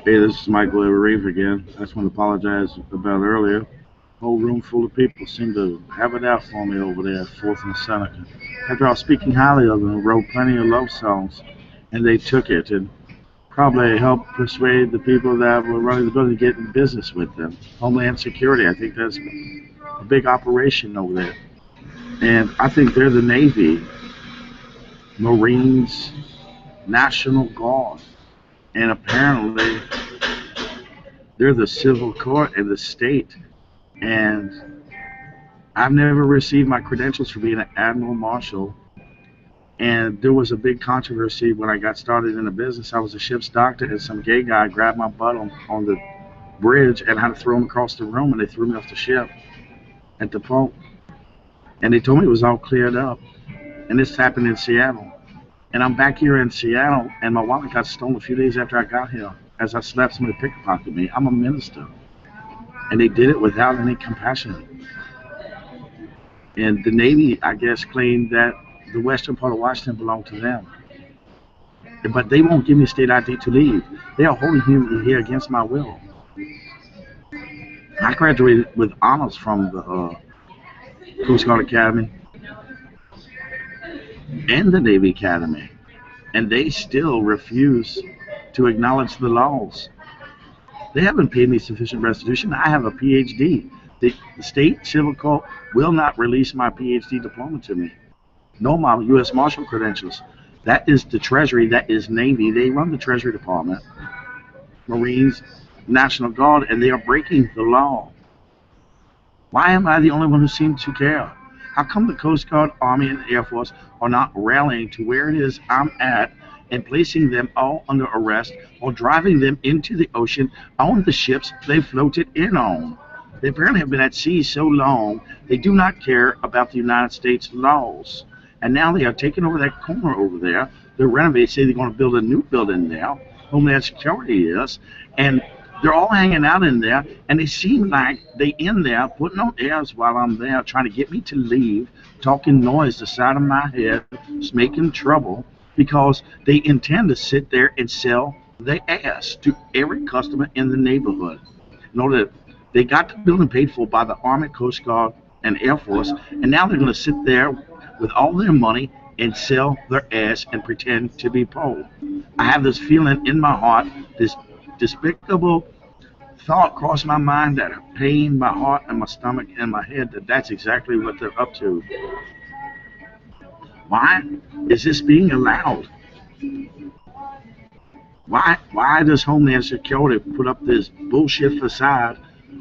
Hey, this is Michael Reeve again. I just want to apologize about earlier. Whole room full of people seem to have it out for me over there at 4th and Seneca. After I was speaking highly of them, wrote plenty of love songs, and they took it and probably helped persuade the people that were running the building to get in business with them. Homeland Security, I think that's a big operation over there. And I think they're the Navy, Marines, National Guard, and apparently they're the civil court in the state. And I've never received my credentials for being an Admiral Marshal. And there was a big controversy when I got started in the business. I was a ship's doctor, and some gay guy grabbed my butt on the bridge and had to throw him across the room, and they threw me off the ship at the port. And they told me it was all cleared up. And this happened in Seattle. And I'm back here in Seattle, and my wallet got stolen a few days after I got here. As I slept, somebody pickpocketed me. I'm a minister. And they did it without any compassion. And the Navy, I guess, claimed that the western part of Washington belonged to them. But they won't give me state ID to leave. They are holding me here against my will. I graduated with honors from the Coast Guard Academy and the Navy Academy, and they still refuse to acknowledge the laws. They haven't paid me sufficient restitution. I have a PhD. The state civil court will not release my PhD diploma to me, nor my US Marshal credentials. That is the Treasury, that is Navy. They run the Treasury Department, Marines, National Guard, and they are breaking the law. Why am I the only one who seems to care? How come the Coast Guard, Army, and Air Force are not rallying to where it is I'm at and placing them all under arrest or driving them into the ocean on the ships they floated in on? They apparently have been at sea so long, they do not care about the United States laws. And now they are taking over that corner over there. They're renovating, say they're going to build a new building now. Homeland Security is. And they're all hanging out in there, and they seem like they in there putting on airs while I'm there, trying to get me to leave, talking noise the side of my head, just making trouble, because they intend to sit there and sell their ass to every customer in the neighborhood. In order to, they got the building paid for by the Army, Coast Guard, and Air Force, and now they're going to sit there with all their money and sell their ass and pretend to be poor. I have this feeling in my heart, this despicable thought crossed my mind that pained my heart and my stomach and my head, that that's exactly what they're up to. Why is this being allowed? Why does Homeland Security put up this bullshit facade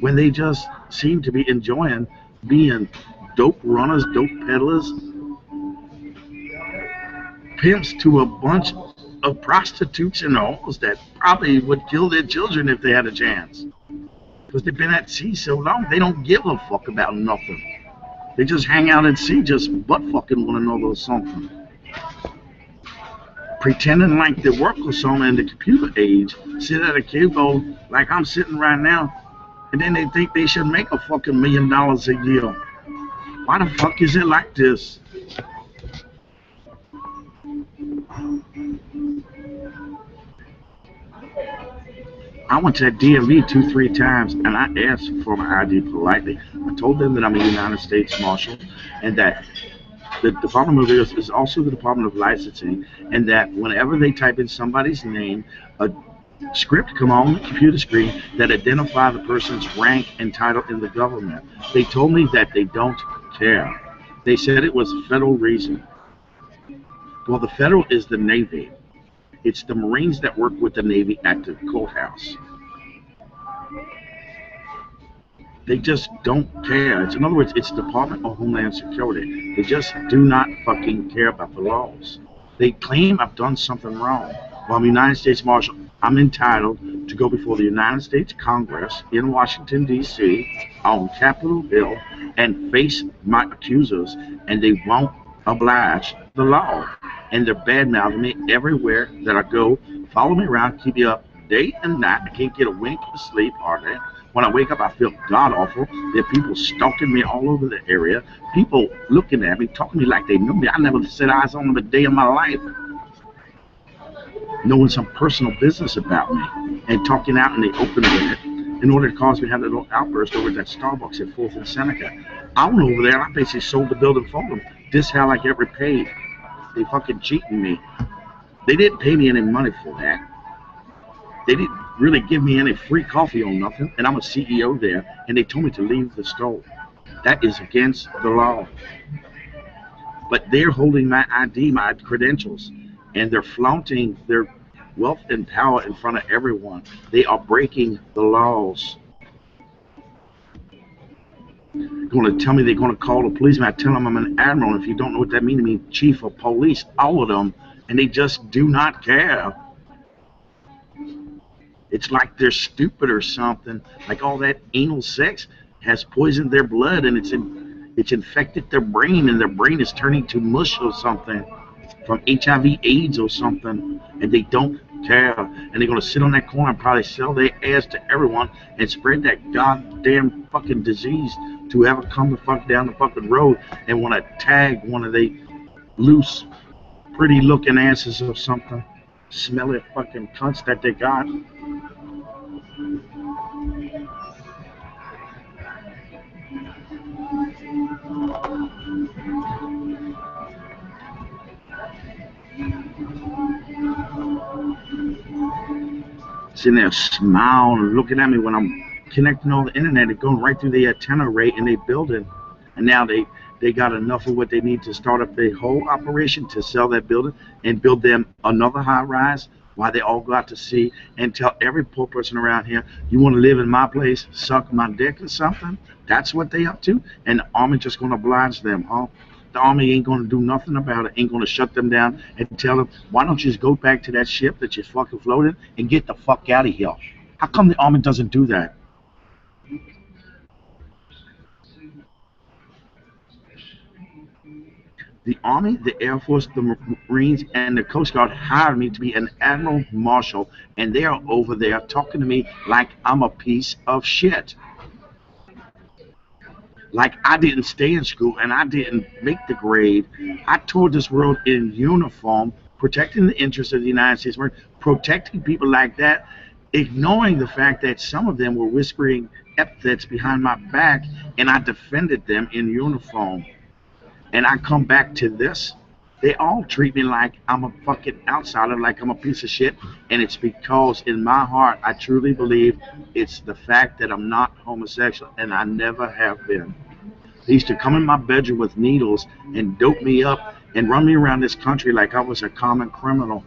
when they just seem to be enjoying being dope runners, dope peddlers, pimps to a bunch of prostitutes and hoes that probably would kill their children if they had a chance? Because they've been at sea so long, they don't give a fuck about nothing. They just hang out at sea, just butt fucking one another or something. Pretending like they work or something in the computer age, sit at a keyboard like I'm sitting right now, and then they think they should make a fucking $1 million a year. Why the fuck is it like this? I went to that DMV 2-3 times, and I asked for my ID politely. I told them that I'm a United States Marshal, and that the Department of Affairs is also the Department of Licensing, and that whenever they type in somebody's name, a script come on the computer screen that identify the person's rank and title in the government. They told me that they don't care. They said it was a federal reason. Well, the federal is the Navy. It's the Marines that work with the Navy at the courthouse. They just don't care. In other words, it's Department of Homeland Security. They just do not fucking care about the laws. They claim I've done something wrong. Well, I'm a United States Marshal. I'm entitled to go before the United States Congress in Washington, D.C. on Capitol Hill and face my accusers, and they won't oblige the law. And they're bad-mouthing me everywhere that I go, follow me around, keep me up day and night. I can't get a wink of sleep hardly. When I wake up, I feel god-awful. There are people stalking me all over the area, people looking at me, talking to me like they know me. I never set eyes on them a day in my life. knowing some personal business about me and talking out in the open with it in order to cause me to have a little outburst over that Starbucks at 4th and Seneca. I went over there and I basically sold the building for them. This is how I get repaid. They fucking cheating me. They didn't pay me any money for that. They didn't really give me any free coffee or nothing, and I'm a CEO there, and they told me to leave the store. That is against the law. But they're holding my ID, my credentials, and they're flaunting their wealth and power in front of everyone. They are breaking the laws. Going to tell me they're going to call the policeman. I tell them I'm an admiral. If you don't know what that means, I mean chief of police, all of them, and they just do not care. It's like they're stupid or something. Like all that anal sex has poisoned their blood, and it's infected their brain, and their brain is turning to mush or something from HIV AIDS or something, and they don't care. And they're going to sit on that corner and probably sell their ass to everyone and spread that goddamn fucking disease to whoever come the fuck down the fucking road and want to tag one of the loose, pretty looking asses or something. Smelly fucking cunts that they got. Sitting there smiling, looking at me when I'm connecting all the internet and going right through the antenna array in their building. And now they got enough of what they need to start up the whole operation to sell that building and build them another high rise while they all go out to sea and tell every poor person around here, you want to live in my place, suck my dick or something? That's what they up to? And the army just going to oblige them, huh? The army ain't going to do nothing about it, ain't going to shut them down and tell them, why don't you just go back to that ship that you fucking floated and get the fuck out of here? How come the army doesn't do that? The Army, the Air Force, the Marines, and the Coast Guard hired me to be an Admiral Marshal, and they are over there talking to me like I'm a piece of shit. Like I didn't stay in school and I didn't make the grade. I toured this world in uniform, protecting the interests of the United States Marine, protecting people like that, ignoring the fact that some of them were whispering epithets behind my back, and I defended them in uniform. And I come back to this, they all treat me like I'm a fucking outsider, like I'm a piece of shit. And it's because in my heart, I truly believe it's the fact that I'm not homosexual, and I never have been. They used to come in my bedroom with needles and dope me up and run me around this country like I was a common criminal.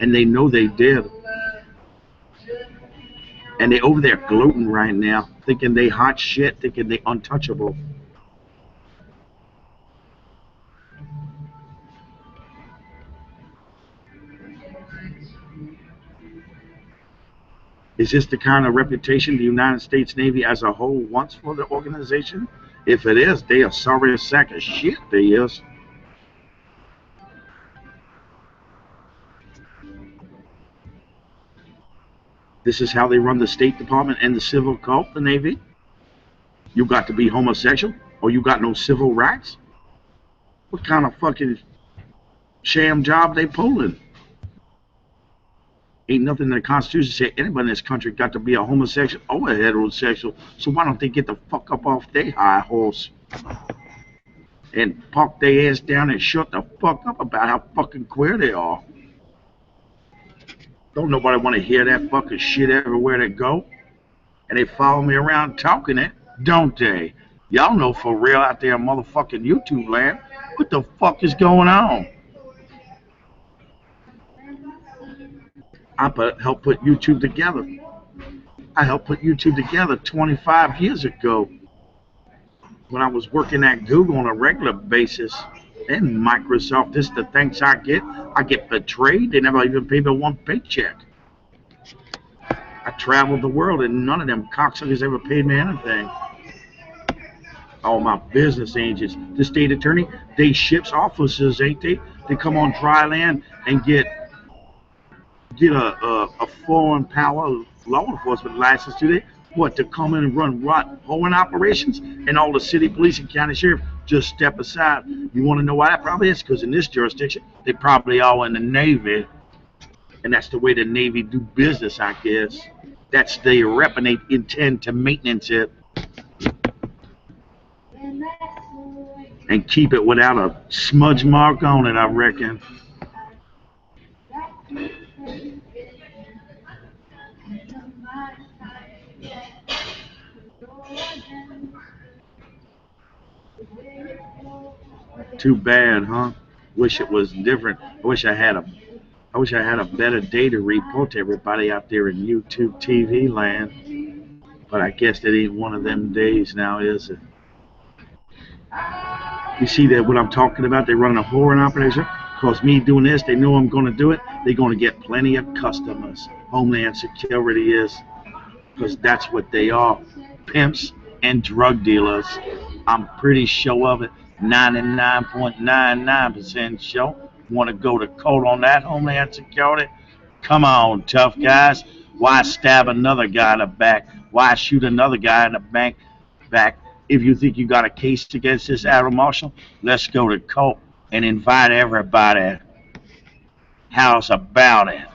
And they know they did. And they over there gloating right now, thinking they hot shit, thinking they untouchable. Is this the kind of reputation the United States Navy as a whole wants for the organization? If it is, they are sorry a sack of shit, they is. This is how they run the State Department and the civil cult, the Navy? You got to be homosexual or you got no civil rights? What kind of fucking sham job they pulling? Ain't nothing in the Constitution say anybody in this country got to be a homosexual or a heterosexual. So why don't they get the fuck up off their high horse and park their ass down and shut the fuck up about how fucking queer they are? Don't nobody want to hear that fucking shit everywhere they go. And they follow me around talking it, don't they? Y'all know for real out there in motherfucking YouTube land, what the fuck is going on? I helped put YouTube together. I helped put YouTube together 25 years ago when I was working at Google on a regular basis and Microsoft. This is the thanks I get. I get betrayed. They never even pay me one paycheck. I traveled the world and none of them cocksuckers ever paid me anything. All my business agents, the state attorney, they ships officers, ain't they? They come on dry land and get a foreign power law enforcement license, do they? What, to come in and run hoeing operations, and all the city police and county sheriff just step aside? You want to know why that probably is? Because in this jurisdiction, they probably all in the Navy. And that's the way the Navy do business, I guess. That's the rep, and they intend to maintenance it and keep it without a smudge mark on it, I reckon. Too bad, huh? Wish it was different. I wish I had a better day to report to everybody out there in YouTube TV land. But I guess that ain't one of them days now, is it? You see that what I'm talking about? They're running a whoring operation. Because me doing this, they know I'm going to do it. They're going to get plenty of customers. Homeland Security is. Because that's what they are. Pimps and drug dealers. I'm pretty sure of it. 99.99% sure. Want to go to court on that, Homeland Security? Come on, tough guys. Why stab another guy in the back? Why shoot another guy in the back? If you think you got a case against this Admiral Marshal, let's go to court and invite everybody. How's about it?